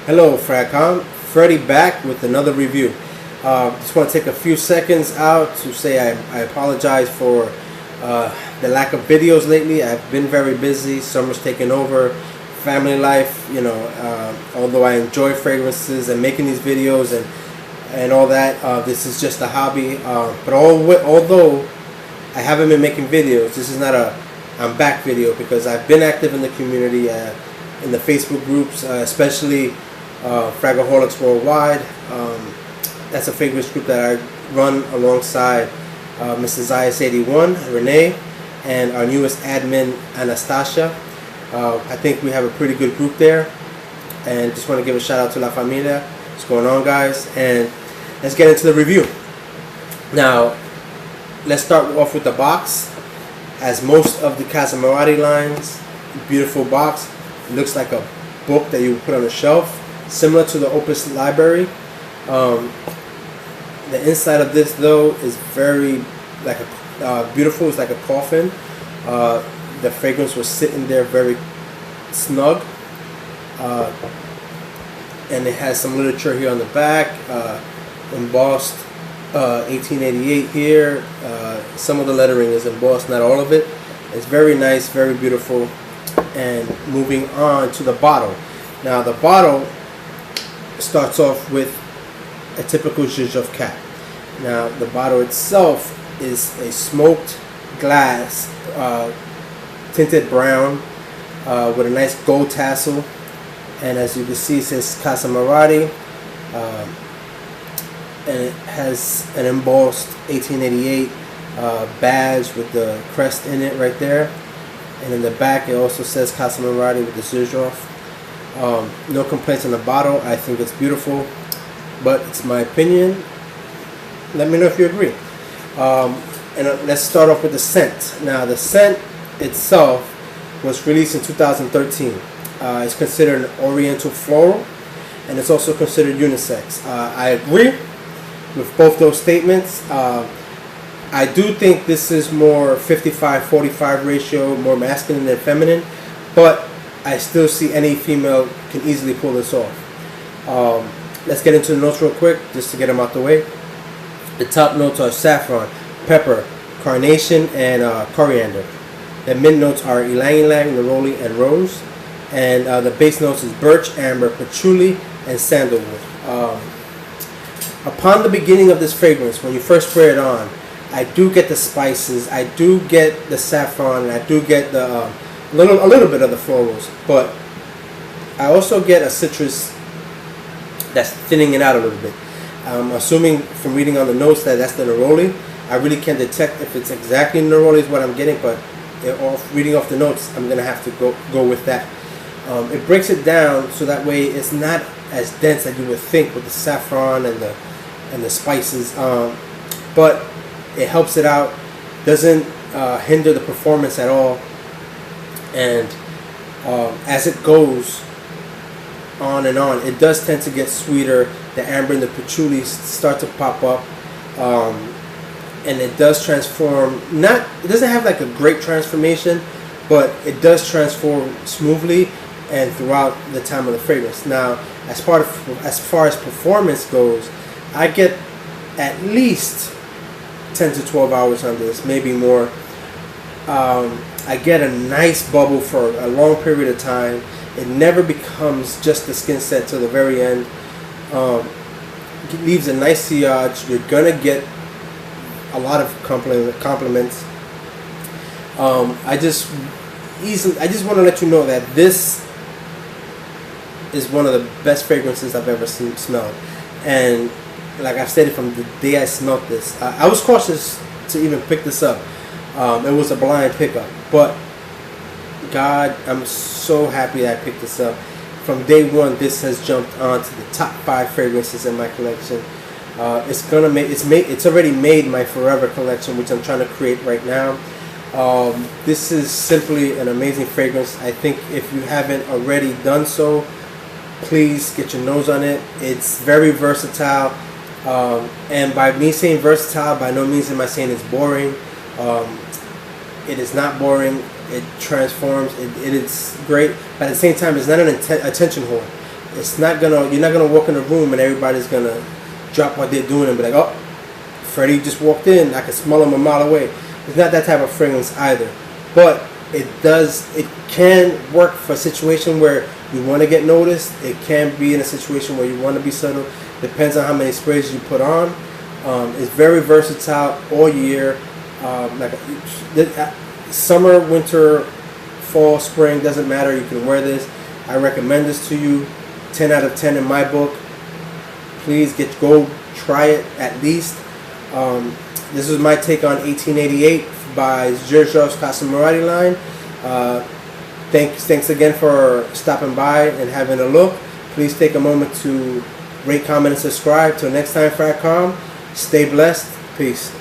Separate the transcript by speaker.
Speaker 1: Hello, Fracom. Freddie back with another review. Just want to take a few seconds out to say I apologize for the lack of videos lately. I've been very busy. Summer's taken over. Family life, you know. Although I enjoy fragrances and making these videos and all that, this is just a hobby. But although I haven't been making videos, this is not a I'm back video because I've been active in the community, in the Facebook groups, especially Fragaholics Worldwide. That's a fragrance group that I run alongside Mrs. IS81, Renee, and our newest admin, Anastasia. I think we have a pretty good group there, and just want to give a shout out to La Familia. What's going on, guys? And let's get into the review. Now, let's start off with the box. As most of the CASAMORATI lines, beautiful box. It looks like a book that you would put on a shelf, similar to the Opus Library. The inside of this, though, is very like a beautiful. It's like a coffin. The fragrance was sitting there very snug, and it has some literature here on the back, embossed 1888 here. Some of the lettering is embossed, not all of it. It's very nice, very beautiful. And moving on to the bottle. Now the bottle starts off with a typical Xerjoff cap. Now the bottle itself is a smoked glass, tinted brown, with a nice gold tassel, and as you can see, it says CASAMORATI, and it has an embossed 1888 badge with the crest in it right there. And in the back it also says CASAMORATI with the Xerjoff. No complaints on the bottle. I think it's beautiful, but it's my opinion. Let me know if you agree. And let's start off with the scent. Now the scent itself was released in 2013. It's considered an oriental floral, and it's also considered unisex. I agree with both those statements. I do think this is more 55-45 ratio, more masculine than feminine, but I still see any female can easily pull this off. Let's get into the notes real quick, just to get them out the way. The top notes are saffron, pepper, carnation, and coriander. The mid notes are ylang ylang, neroli, and rose. And the base notes is birch, amber, patchouli, and sandalwood. Upon the beginning of this fragrance, when you first spray it on, I do get the spices, I do get the saffron, and I do get the a little bit of the florals, but I also get a citrus that's thinning it out a little bit. I'm assuming from reading on the notes that that's the neroli. I really can't detect if it's exactly neroli is what I'm getting, but reading off the notes, I'm gonna have to go with that. It breaks it down so that way it's not as dense as you would think with the saffron and the spices, but it helps it out, doesn't hinder the performance at all. And as it goes on and on, it does tend to get sweeter. The amber and the patchouli start to pop up, and it does transform. It doesn't have like a great transformation, but it does transform smoothly and throughout the time of the fragrance. Now, as far as performance goes, I get at least 10 to 12 hours on this, maybe more. I get a nice bubble for a long period of time. It never becomes just the skin set till the very end. It leaves a nice sillage. You're gonna get a lot of compliments. I just want to let you know that this is one of the best fragrances I've ever smelled. And like I've stated from the day I smelled this, I was cautious to even pick this up. It was a blind pickup, but God, I'm so happy I picked this up. From day one, this has jumped onto the top 5 fragrances in my collection. It's already made my forever collection, which I'm trying to create right now. This is simply an amazing fragrance. I think if you haven't already done so, please get your nose on it. It's very versatile. And by me saying versatile, by no means am I saying it's boring. It is not boring. It transforms. It is great, but at the same time, it's not an attention whore. It's not gonna. You're not gonna walk in a room and everybody's gonna drop what they're doing and be like, "Oh, Freddie just walked in. I can smell him a mile away." It's not that type of fragrance either. But it does. It can work for a situation where you want to get noticed. It can be in a situation where you want to be subtle. Depends on how many sprays you put on. It's very versatile all year. Summer, winter, fall, spring, doesn't matter. You can wear this. I recommend this to you. 10 out of 10 in my book. Please go try it at least. This is my take on 1888 by Xerjoff CASAMORATI line. Thanks again for stopping by and having a look. Please take a moment to rate, comment, and subscribe. Till next time, Fracom. Stay blessed. Peace.